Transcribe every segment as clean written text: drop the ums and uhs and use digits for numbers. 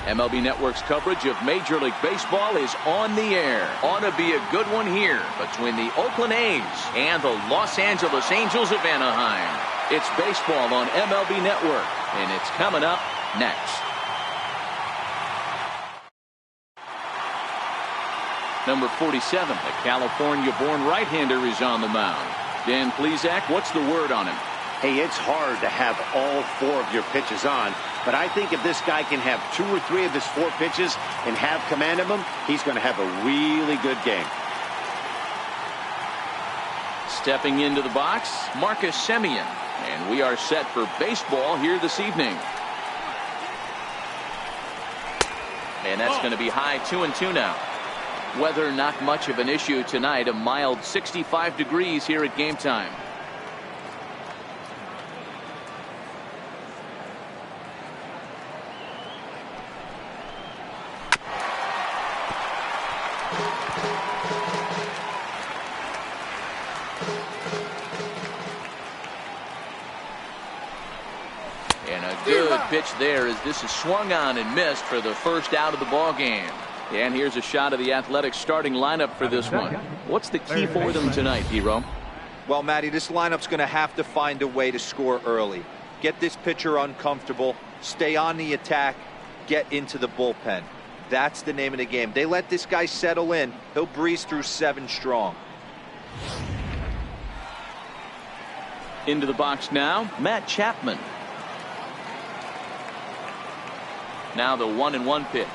MLB Network's coverage of Major League Baseball is on the air. Ought to be a good one here between the Oakland A's and the Los Angeles Angels of Anaheim. It's baseball on MLB Network, and it's coming up next. Number 47, the California-born right-hander, is on the mound. Dan Plesac, what's the word on him? Hey, it's hard to have all 4 of your pitches on, but I think if this guy can have 2 or 3 of his 4 pitches and have command of them, he's going to have a really good game. Stepping into the box, Marcus Semien, and we are set for baseball here this evening. And that's going to be high 2-2 now. Weather not much of an issue tonight. A mild 65 degrees here at game time. And a good pitch there as this is swung on and missed for the first out of the ball game. And here's a shot of the Athletics starting lineup for this one. What's the key for them tonight, Hero? Well, Matty, this lineup's going to have to find a way to score early. Get this pitcher uncomfortable, stay on the attack, get into the bullpen. That's the name of the game. They let this guy settle in, he'll breeze through 7 strong. Into the box now, Matt Chapman. Now the 1-1 pitch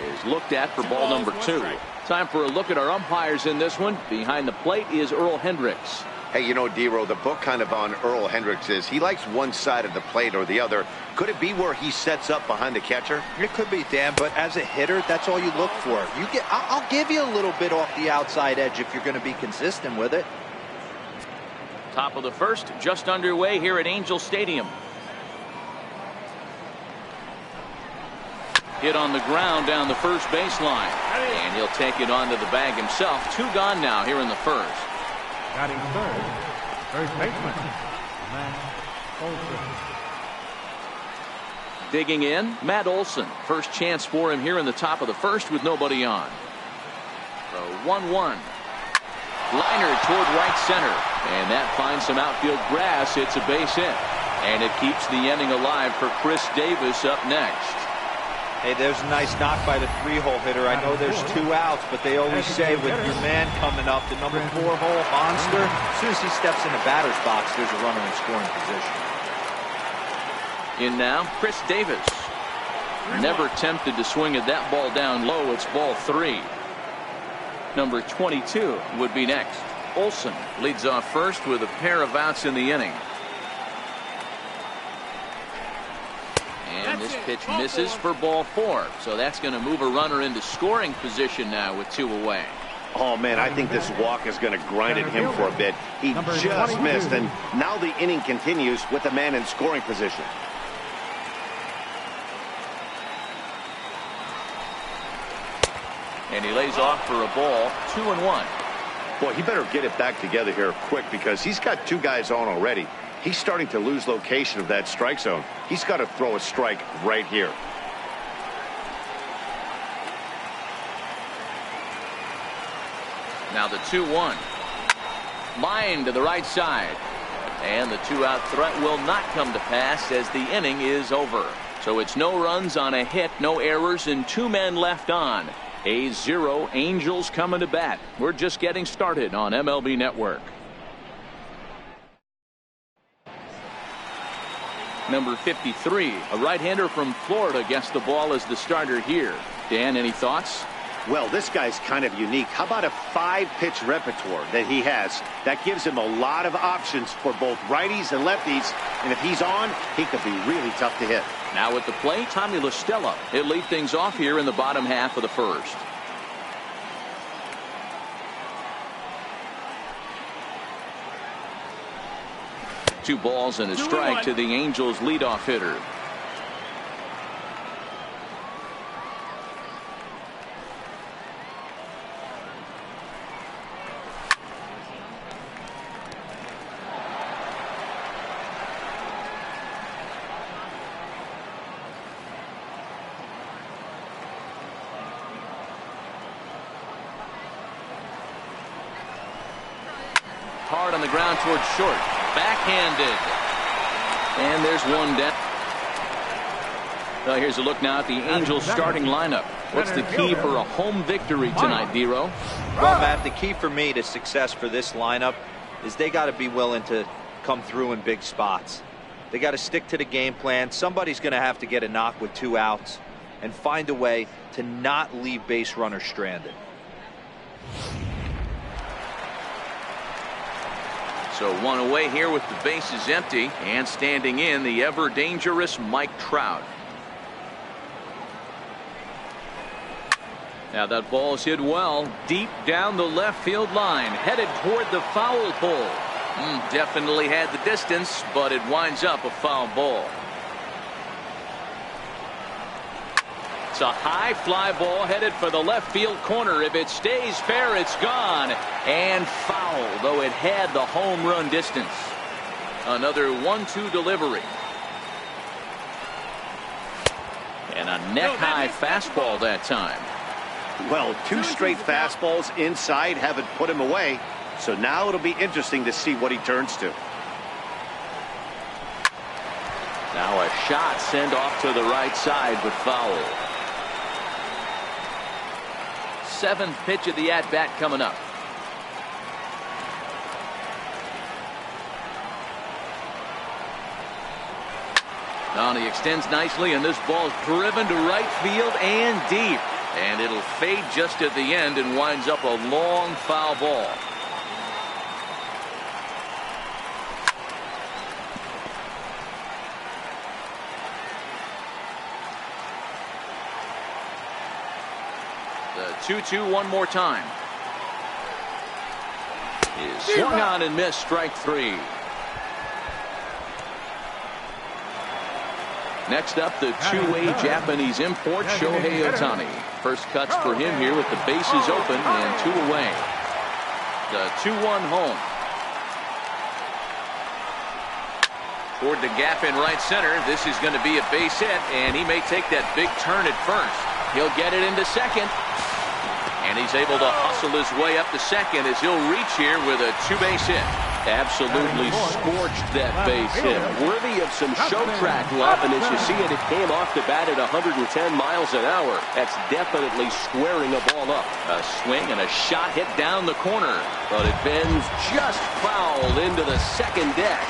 is looked at for ball number 2. Time for a look at our umpires in this one. Behind the plate is Earl Hendricks. Hey, you know, D-Row, the book kind of on Earl Hendricks is he likes one side of the plate or the other. Could it be where he sets up behind the catcher? It could be, Dan, but as a hitter, that's all you look for. I'll give you a little bit off the outside edge if you're going to be consistent with it. Top of the first, just underway here at Angel Stadium. Hit on the ground down the first baseline. And he'll take it onto the bag himself. 2 gone now here in the first. Batting third, first baseman, Matt Olson. Digging in, Matt Olson. First chance for him here in the top of the first with nobody on. The 1-1. Liner toward right center. And that finds some outfield grass. It's a base hit. And it keeps the inning alive for Chris Davis up next. Hey, there's a nice knock by the 3-hole hitter. I know there's 2 outs, but they always say with your man coming up, the number 4-hole monster, as soon as he steps in the batter's box, there's a runner in scoring position. In now, Chris Davis. Never tempted to swing at that ball down low. It's ball 3. Number 22 would be next. Olson leads off first with a pair of outs in the inning. And this pitch misses for ball 4. So that's going to move a runner into scoring position now with 2 away. Oh, man, I think this walk is going to grind at him for a bit. He just missed, and now the inning continues with the man in scoring position. And he lays off for a ball. 2-1. Boy, he better get it back together here quick because he's got 2 guys on already. He's starting to lose location of that strike zone. He's got to throw a strike right here. Now the 2-1. Line to the right side. And the 2-out threat will not come to pass as the inning is over. So it's no runs on a hit, no errors, and 2 men left on. A's 0, Angels coming to bat. We're just getting started on MLB Network. Number 53, a right-hander from Florida, gets the ball as the starter here. Dan, any thoughts? Well, this guy's kind of unique. How about a 5-pitch repertoire that he has? That gives him a lot of options for both righties and lefties. And if he's on, he could be really tough to hit. Now at the plate, Tommy La Stella. He'll lead things off here in the bottom half of the first. Two balls and a strike to the Angels leadoff hitter. hard on the ground towards short. Backhanded. And there's one down. Here's a look now at the Angels starting lineup. What's the key for a home victory tonight, Dero? Well, Matt, the key for me to success for this lineup is they got to be willing to come through in big spots. They got to stick to the game plan. Somebody's going to have to get a knock with 2 outs and find a way to not leave base runners stranded. So 1 away here with the bases empty, and standing in the ever dangerous Mike Trout. Now that ball's hit well deep down the left field line, headed toward the foul pole. Definitely had the distance, but it winds up a foul ball. It's a high fly ball headed for the left field corner. If it stays fair, it's gone. And foul, though it had the home run distance. Another 1-2 delivery. And a neck-high fastball that time. Well, 2 straight fastballs inside haven't put him away. So now it'll be interesting to see what he turns to. Now a shot sent off to the right side, but foul. 7th pitch of the at-bat coming up. Now he extends nicely, and this ball's driven to right field and deep. And it'll fade just at the end and winds up a long foul ball. The 2-2 one more time. Is swung on and missed, strike 3. Next up, the two-way Japanese import, Shohei Ohtani. First cuts for him here with the bases open and 2 away. The 2-1 home. Toward the gap in right center. This is going to be a base hit, and he may take that big turn at first. He'll get it into second. And he's able to hustle his way up to second as he'll reach here with a 2-base hit. Absolutely scorched that base hit. Worthy of some show track love, and as you see it, it came off the bat at 110 miles an hour. That's definitely squaring a ball up. A swing and a shot hit down the corner, but it bends just foul into the second deck.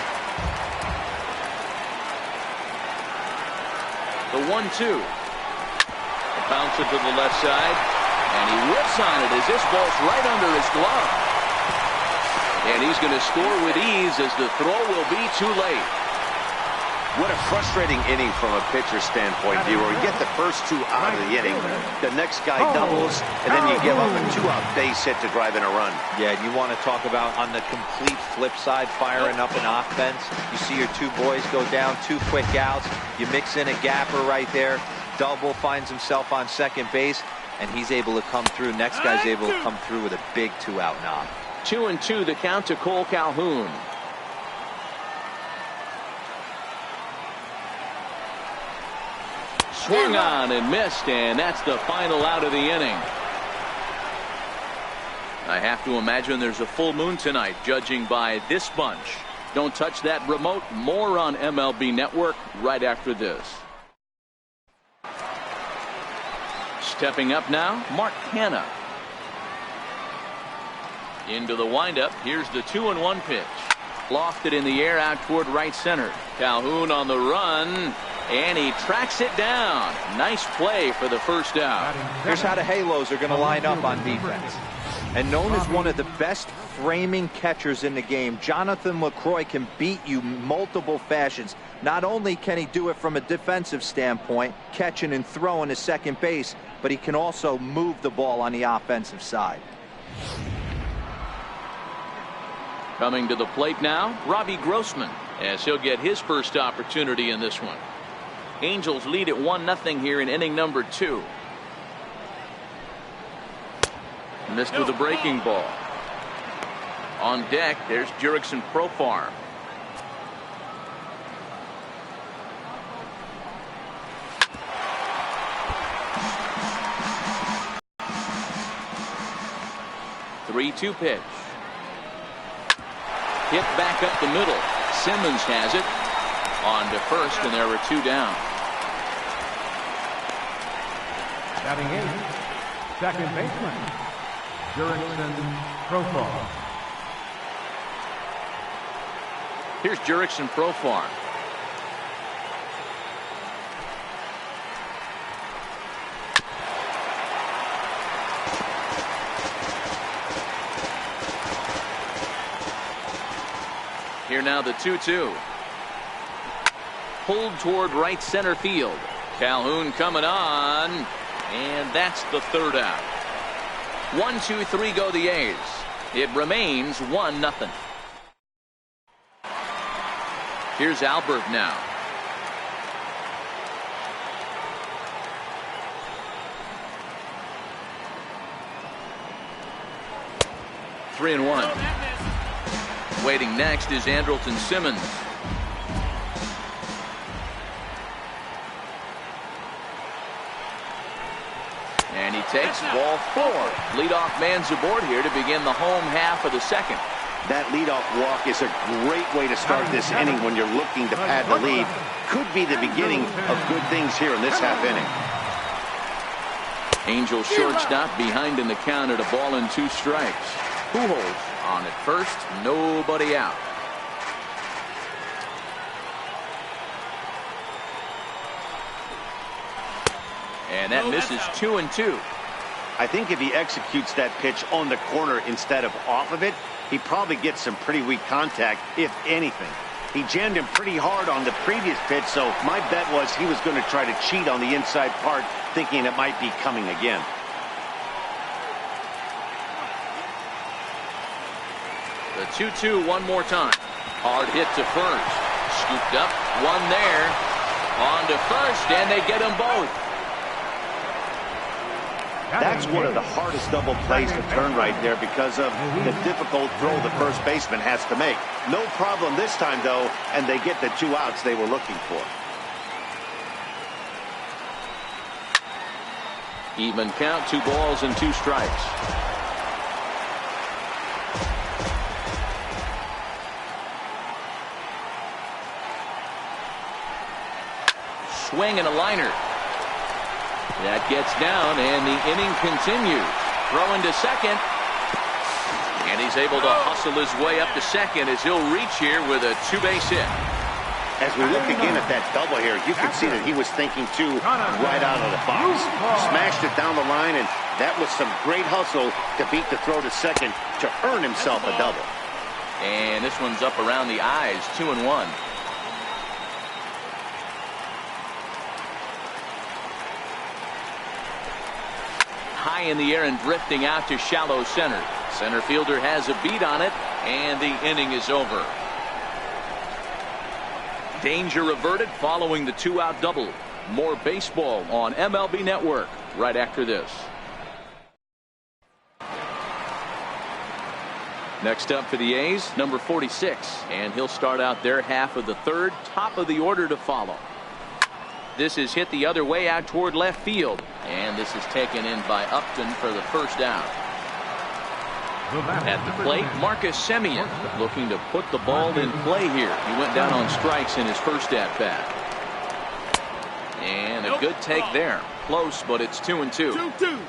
The 1-2. Bounce it to the left side, and he whips on it as this ball's right under his glove. And he's going to score with ease as the throw will be too late. What a frustrating inning from a pitcher standpoint, Dero. You get the first 2 out of the inning, the next guy doubles, and then you give up a 2-out base hit to drive in a run. Yeah, you want to talk about on the complete flip side, firing up an offense. You see your 2 boys go down, 2 quick outs. You mix in a gapper right there. Double, finds himself on second base, and he's able to come through. Next guy's able to come through with a big 2-out knock. 2-2 the count to Cole Calhoun. Swung on and missed, and that's the final out of the inning. I have to imagine there's a full moon tonight, judging by this bunch. Don't touch that remote. More on MLB Network right after this. Stepping up now, Mark Hanna. Into the windup. Here's the 2-1 pitch. Lofted in the air out toward right center. Calhoun on the run, and he tracks it down. Nice play for the first out. Here's how the Halos are going to line up on defense. And known as one of the best framing catchers in the game, Jonathan LaCroix can beat you multiple fashions. Not only can he do it from a defensive standpoint, catching and throwing to second base, but he can also move the ball on the offensive side. Coming to the plate now, Robbie Grossman, as he'll get his first opportunity in this one. Angels lead at 1-0 here in inning number 2. Missed with a breaking ball. On deck, there's Jurickson Profar. The 3-2 pitch. Hit back up the middle. Simmons has it. On to first, and there are 2 down. Batting in, second baseman, Jurickson Profar. Here's Jurickson Profar. Here now the 2-2. Pulled toward right center field. Calhoun coming on, and that's the 3rd out. 1-2-3 go the A's. It remains 1-0. Here's Albert now. Three and 1. Waiting next is Andrelton Simmons. And he takes ball 4. Leadoff man's aboard here to begin the home half of the second. That leadoff walk is a great way to start this inning when you're looking to pad the lead. Could be the beginning of good things here in this half inning. Angel shortstop behind in the count at 1-2 strikes. Pujols on at first, nobody out. And that misses 2-2. I think if he executes that pitch on the corner instead of off of it, he probably gets some pretty weak contact, if anything. He jammed him pretty hard on the previous pitch, so my bet was he was going to try to cheat on the inside part, thinking it might be coming again. The 2-2 one more time. Hard hit to first. Scooped up, one there. On to first, and they get them both. That's one of the hardest double plays to turn right there because of the difficult throw the first baseman has to make. No problem this time, though, and they get the 2 outs they were looking for. Even count, 2 balls and 2 strikes. Swing and a liner. That gets down, and the inning continues. Throwing to second. And he's able to hustle his way up to second as he'll reach here with a 2-base hit. As we look again at that double here, you can see that he was thinking, too, right out of the box. Smashed it down the line, and that was some great hustle to beat the throw to second to earn himself a double. And this one's up around the eyes, 2-1. High in the air and drifting out to shallow center. Center fielder has a beat on it, and the inning is over. Danger averted following the 2-out double. More baseball on MLB Network right after this. Next up for the A's, number 46, and he'll start out their half of the 3rd. Top of the order to follow. This is hit the other way out toward left field, and this is taken in by Upton for the 1st down. At the plate, Marcus Semien looking to put the ball in play here. He went down on strikes in his first at-bat. And a good take there. Close, but it's 2-2. 2-2.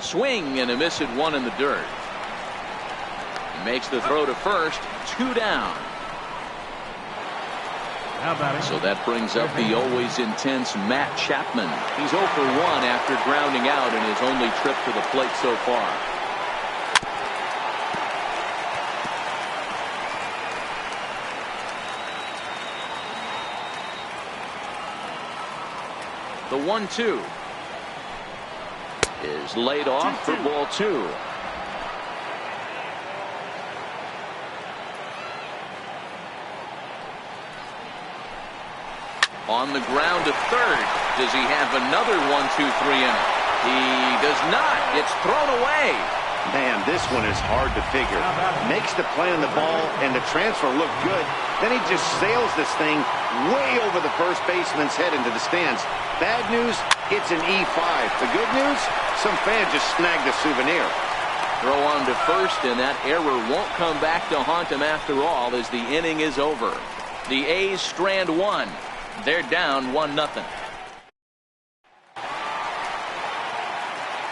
Swing and a miss at 1 in the dirt. He makes the throw to first. 2 down. So that brings up the always intense Matt Chapman. He's 0 for 1 after grounding out in his only trip to the plate so far. The 1-2 is laid off for ball 2. On the ground to third. Does he have another 1-2-3 inning? He does not. It's thrown away. Man, this one is hard to figure. Makes the play on the ball and the transfer look good. Then he just sails this thing way over the first baseman's head into the stands. Bad news, it's an E5. The good news, some fan just snagged a souvenir. Throw on to first, and that error won't come back to haunt him after all as the inning is over. The A's strand one. They're down 1-0.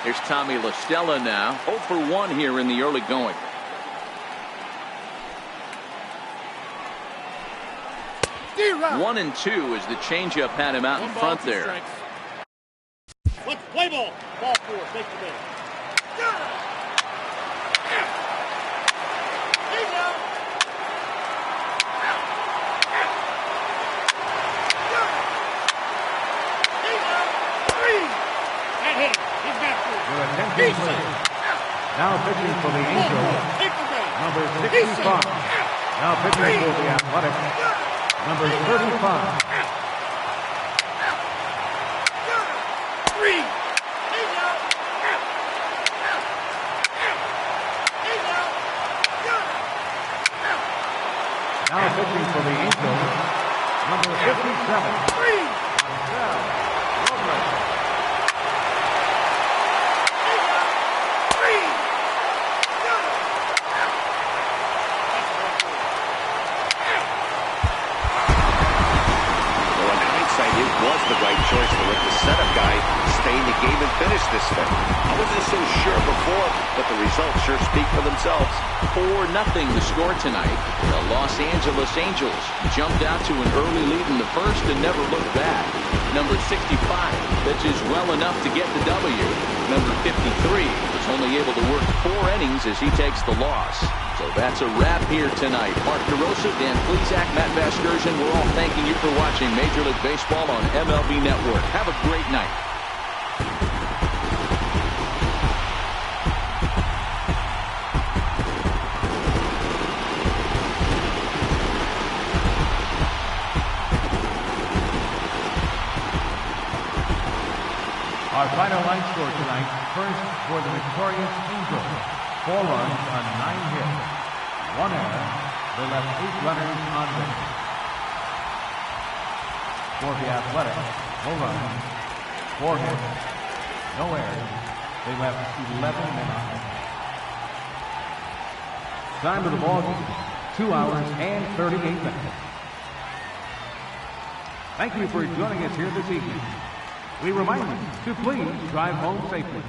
Here's Tommy La Stella now. 0 for 1 here in the early going. One and two as the changeup had him out in front there. Let's play ball. Ball 4. Take the man. Attention, please. Now pitching for the Angels, number 65. Now pitching for the Athletics, number 35. Now pitching for the Angels, number 57. Was the right choice to let the setup guy stay in the game and finish this thing. I wasn't so sure before, but the results sure speak for themselves. 4-0 the score tonight. The Los Angeles Angels jumped out to an early lead in the first and never looked back. Number 65 pitches well enough to get the W. Number 53 was only able to work 4 innings as he takes the loss. So that's a wrap here tonight. Mark DeRosa, Dan Plesac, Matt Vasgersian, we're all thanking you for watching Major League Baseball on MLB Network. Have a great night. Our final line score tonight, first for the victorious Angels. 4 runs on 9 hits. 1 error. They left 8 runners on base. For the Athletics, 4 runs, 4 hits, no errors. They left 11 men on base. Time of the ball game, 2 hours and 38 minutes. Thank you for joining us here this evening. We remind you to please drive home safely.